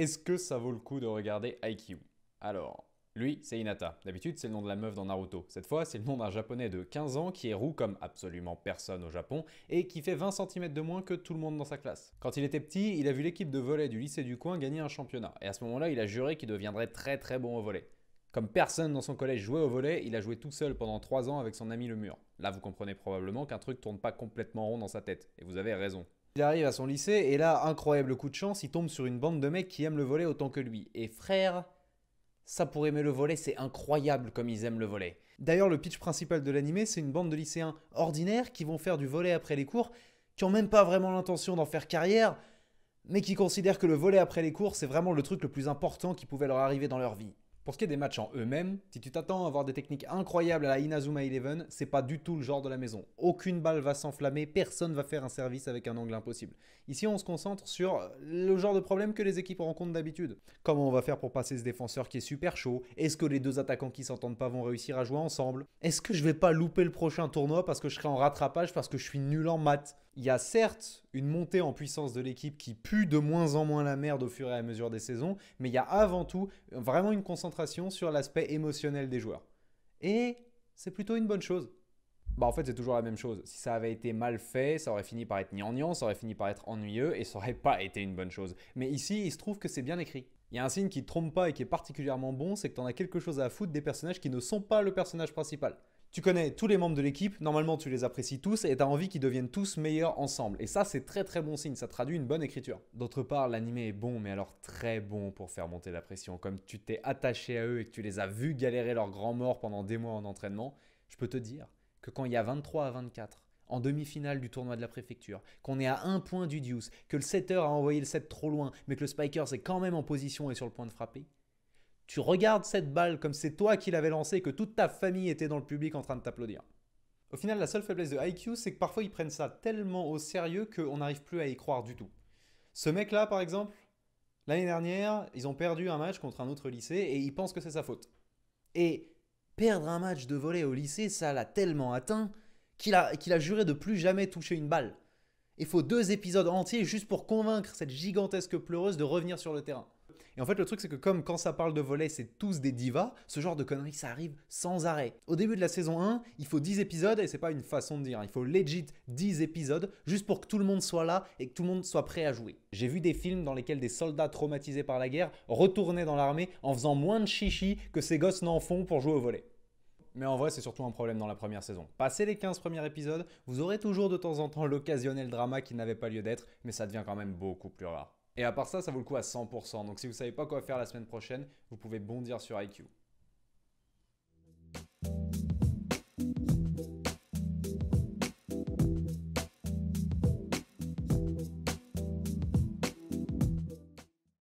Est-ce que ça vaut le coup de regarder Haikyuu? Alors, lui, c'est Hinata. D'habitude, c'est le nom de la meuf dans Naruto. Cette fois, c'est le nom d'un japonais de 15 ans qui est roux comme absolument personne au Japon et qui fait 20 cm de moins que tout le monde dans sa classe. Quand il était petit, il a vu l'équipe de volley du lycée du coin gagner un championnat. Et à ce moment-là, il a juré qu'il deviendrait très très bon au volley. Comme personne dans son collège jouait au volley, il a joué tout seul pendant 3 ans avec son ami le mur. Là, vous comprenez probablement qu'un truc tourne pas complètement rond dans sa tête. Et vous avez raison. Il arrive à son lycée et là, incroyable coup de chance, il tombe sur une bande de mecs qui aiment le volley autant que lui. Et frère, ça pour aimer le volley, c'est incroyable comme ils aiment le volley. D'ailleurs, le pitch principal de l'animé, c'est une bande de lycéens ordinaires qui vont faire du volley après les cours, qui ont même pas vraiment l'intention d'en faire carrière, mais qui considèrent que le volley après les cours, c'est vraiment le truc le plus important qui pouvait leur arriver dans leur vie. Pour ce qui est des matchs en eux-mêmes, si tu t'attends à avoir des techniques incroyables à la Inazuma Eleven, c'est pas du tout le genre de la maison. Aucune balle va s'enflammer, personne va faire un service avec un angle impossible. Ici, on se concentre sur le genre de problème que les équipes rencontrent d'habitude. Comment on va faire pour passer ce défenseur qui est super chaud? Est-ce que les deux attaquants qui s'entendent pas vont réussir à jouer ensemble? Est-ce que je vais pas louper le prochain tournoi parce que je serai en rattrapage parce que je suis nul en maths? Il y a certes une montée en puissance de l'équipe qui pue de moins en moins la merde au fur et à mesure des saisons, mais il y a avant tout vraiment une concentration sur l'aspect émotionnel des joueurs. Et c'est plutôt une bonne chose. Bah en fait c'est toujours la même chose. Si ça avait été mal fait, ça aurait fini par être gnangnan, ça aurait fini par être ennuyeux et ça aurait pas été une bonne chose. Mais ici, il se trouve que c'est bien écrit. Il y a un signe qui ne trompe pas et qui est particulièrement bon, c'est que tu en as quelque chose à foutre des personnages qui ne sont pas le personnage principal. Tu connais tous les membres de l'équipe, normalement tu les apprécies tous et tu as envie qu'ils deviennent tous meilleurs ensemble. Et ça c'est très très bon signe, ça traduit une bonne écriture. D'autre part, l'animé est bon, mais alors très bon pour faire monter la pression. Comme tu t'es attaché à eux et que tu les as vus galérer leur grand mort pendant des mois en entraînement, je peux te dire que quand il y a 23 à 24, en demi-finale du tournoi de la préfecture, qu'on est à un point du deuce, que le setter a envoyé le set trop loin, mais que le spiker est quand même en position et sur le point de frapper, tu regardes cette balle comme c'est toi qui l'avais lancée et que toute ta famille était dans le public en train de t'applaudir. Au final, la seule faiblesse de Haikyuu, c'est que parfois ils prennent ça tellement au sérieux qu'on n'arrive plus à y croire du tout. Ce mec-là, par exemple, l'année dernière, ils ont perdu un match contre un autre lycée et ils pensent que c'est sa faute. Et perdre un match de volley au lycée, ça l'a tellement atteint qu'il a juré de plus jamais toucher une balle. Il faut 2 épisodes entiers juste pour convaincre cette gigantesque pleureuse de revenir sur le terrain. Et en fait, le truc, c'est que comme quand ça parle de volley, c'est tous des divas, ce genre de conneries, ça arrive sans arrêt. Au début de la saison 1, il faut 10 épisodes, et c'est pas une façon de dire, il faut legit 10 épisodes, juste pour que tout le monde soit là et que tout le monde soit prêt à jouer. J'ai vu des films dans lesquels des soldats traumatisés par la guerre retournaient dans l'armée en faisant moins de chichi que ces gosses n'en font pour jouer au volley. Mais en vrai, c'est surtout un problème dans la première saison. Passé les 15 premiers épisodes, vous aurez toujours de temps en temps l'occasionnel drama qui n'avait pas lieu d'être, mais ça devient quand même beaucoup plus rare. Et à part ça, ça vaut le coup à 100%. Donc si vous savez pas quoi faire la semaine prochaine, vous pouvez bondir sur IQ.